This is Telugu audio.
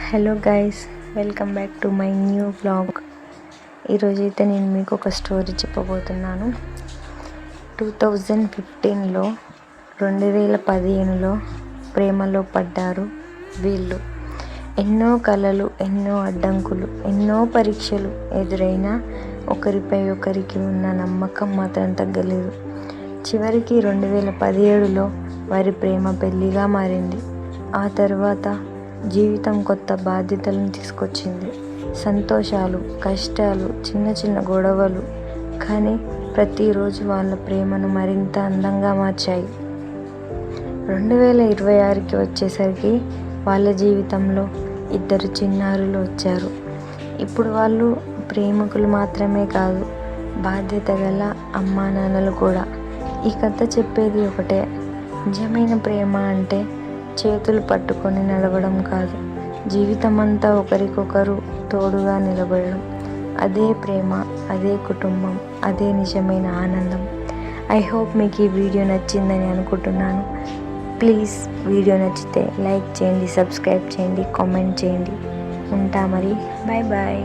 Hello guys, welcome back to my new vlog. ఈరోజైతే నేను మీకు ఒక స్టోరీ చెప్పబోతున్నాను. 2015లో 2015లో ప్రేమలో పడ్డారు వీళ్ళు. ఎన్నో కలలు, ఎన్నో అడ్డంకులు, ఎన్నో పరీక్షలు ఎదురైనా ఒకరిపై ఒకరికి ఉన్న నమ్మకం మాత్రం తగ్గలేదు. చివరికి 2017లో వారి ప్రేమ పెళ్ళిగా మారింది. ఆ తర్వాత జీవితం కొత్త బాధ్యతలను తీసుకొచ్చింది. సంతోషాలు, కష్టాలు, చిన్న చిన్న గొడవలు, కానీ ప్రతిరోజు వాళ్ళ ప్రేమను మరింత అందంగా మార్చాయి. 2026కి వచ్చేసరికి వాళ్ళ జీవితంలో 2 చిన్నారులు వచ్చారు. ఇప్పుడు వాళ్ళు ప్రేమికులు మాత్రమే కాదు, బాధ్యత గల అమ్మా నాన్నలు కూడా. ఈ కథ చెప్పేది ఒకటే, నిజమైన ప్రేమ అంటే చేతులు పట్టుకొని నడవడం కాదు, జీవితమంతా ఒకరికొకరు తోడుగా నిలబడడం. అదే ప్రేమ, అదే కుటుంబం, అదే నిజమైన ఆనందం. ఐ హోప్ మీకు ఈ వీడియో నచ్చిందని అనుకుంటున్నాను. ప్లీజ్ వీడియో నచ్చితే లైక్ చేయండి, సబ్స్క్రైబ్ చేయండి, కామెంట్ చేయండి. ఉంటా మరి, బాయ్ బాయ్.